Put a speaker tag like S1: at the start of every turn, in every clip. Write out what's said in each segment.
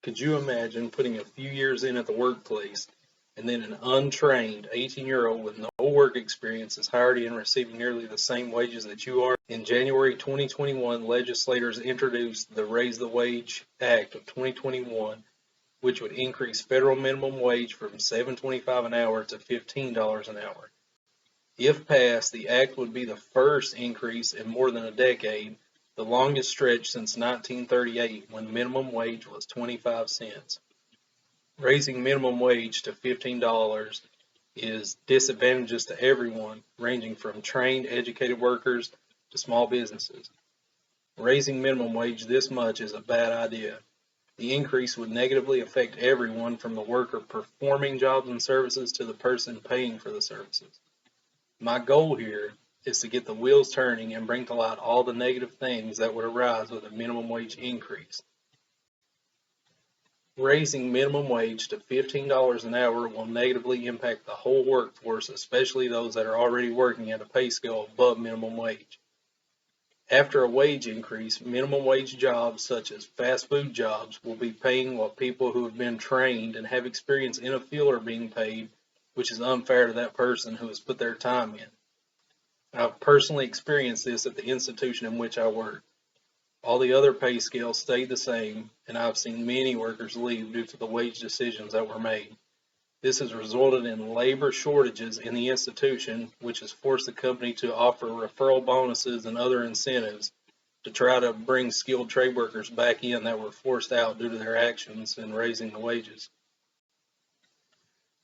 S1: Could you imagine putting a few years in at the workplace and then an untrained 18-year-old with no work experience is hired in receiving nearly the same wages that you are? In January 2021, legislators introduced the Raise the Wage Act of 2021, which would increase federal minimum wage from $7.25 an hour to $15 an hour. If passed, the act would be the first increase in more than a decade, the longest stretch since 1938 when minimum wage was 25 cents. Raising minimum wage to $15 is disadvantageous to everyone, ranging from trained, educated workers to small businesses. Raising minimum wage this much is a bad idea. The increase would negatively affect everyone from the worker performing jobs and services to the person paying for the services. My goal here is to get the wheels turning and bring to light all the negative things that would arise with a minimum wage increase. Raising minimum wage to $15 an hour will negatively impact the whole workforce, especially those that are already working at a pay scale above minimum wage. After a wage increase, minimum wage jobs such as fast food jobs will be paying what people who have been trained and have experience in a field are being paid, which is unfair to that person who has put their time in. I've personally experienced this at the institution in which I work. All the other pay scales stayed the same, and I've seen many workers leave due to the wage decisions that were made. This has resulted in labor shortages in the institution, which has forced the company to offer referral bonuses and other incentives to try to bring skilled trade workers back in that were forced out due to their actions in raising the wages.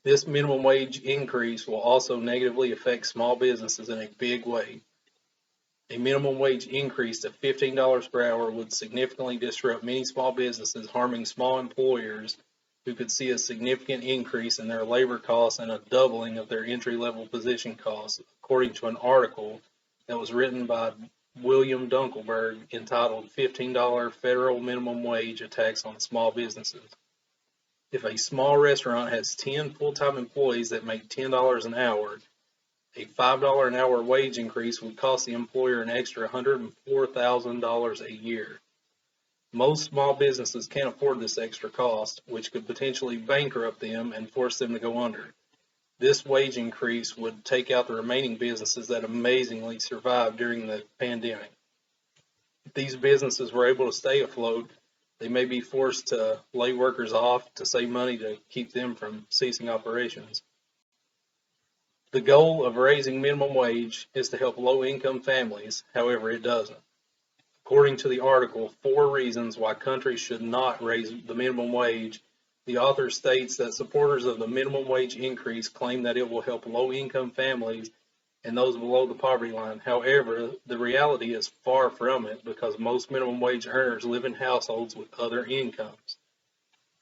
S1: This minimum wage increase will also negatively affect small businesses in a big way. A minimum wage increase to $15 per hour would significantly disrupt many small businesses, harming small employers who could see a significant increase in their labor costs and a doubling of their entry-level position costs, according to an article that was written by William Dunkelberg entitled $15 Federal Minimum Wage Attacks on Small Businesses. If a small restaurant has 10 full-time employees that make $10 an hour, a $5 an hour wage increase would cost the employer an extra $104,000 a year. Most small businesses can't afford this extra cost, which could potentially bankrupt them and force them to go under. This wage increase would take out the remaining businesses that amazingly survived during the pandemic. If these businesses were able to stay afloat, they may be forced to lay workers off to save money to keep them from ceasing operations. The goal of raising minimum wage is to help low-income families, however, it doesn't. According to the article, 4 reasons why countries should not raise the minimum wage, the author states that supporters of the minimum wage increase claim that it will help low-income families and those below the poverty line. However, the reality is far from it because most minimum wage earners live in households with other incomes.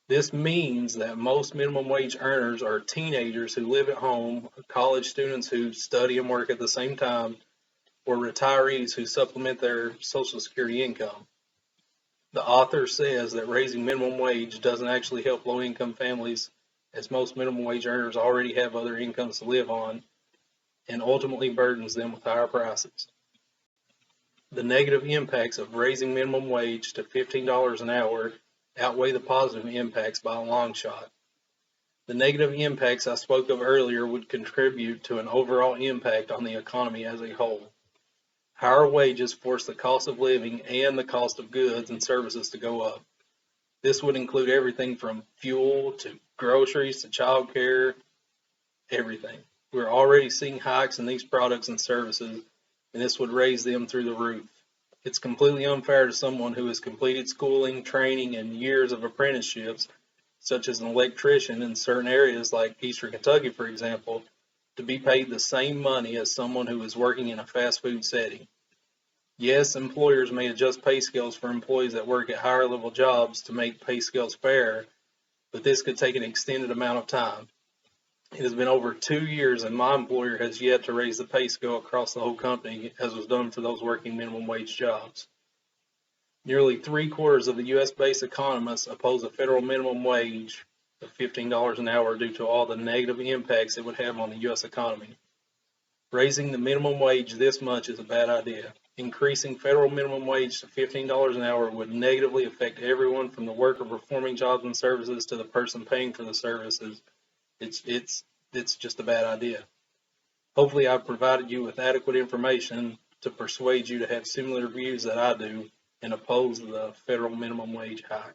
S1: This means that most minimum wage earners are teenagers who live at home, college students who study and work at the same time, or retirees who supplement their Social Security income. The author says that raising minimum wage doesn't actually help low-income families, as most minimum wage earners already have other incomes to live on, and ultimately burdens them with higher prices. The negative impacts of raising minimum wage to $15 an hour outweigh the positive impacts by a long shot. The negative impacts I spoke of earlier would contribute to an overall impact on the economy as a whole. Higher wages force the cost of living and the cost of goods and services to go up. This would include everything from fuel to groceries to child care, everything. We're already seeing hikes in these products and services, and this would raise them through the roof. It's completely unfair to someone who has completed schooling, training, and years of apprenticeships, such as an electrician in certain areas like Eastern Kentucky, for example, to be paid the same money as someone who is working in a fast food setting. Yes, employers may adjust pay scales for employees that work at higher level jobs to make pay scales fair, but this could take an extended amount of time. It has been over 2 years and my employer has yet to raise the pay scale across the whole company as was done for those working minimum wage jobs. Nearly 3/4 of the U.S.-based economists oppose a federal minimum wage of $15 an hour due to all the negative impacts it would have on the U.S. economy. Raising the minimum wage this much is a bad idea. Increasing federal minimum wage to $15 an hour would negatively affect everyone from the worker performing jobs and services to the person paying for the services. It's just a bad idea. Hopefully I've provided you with adequate information to persuade you to have similar views that I do and oppose the federal minimum wage hike.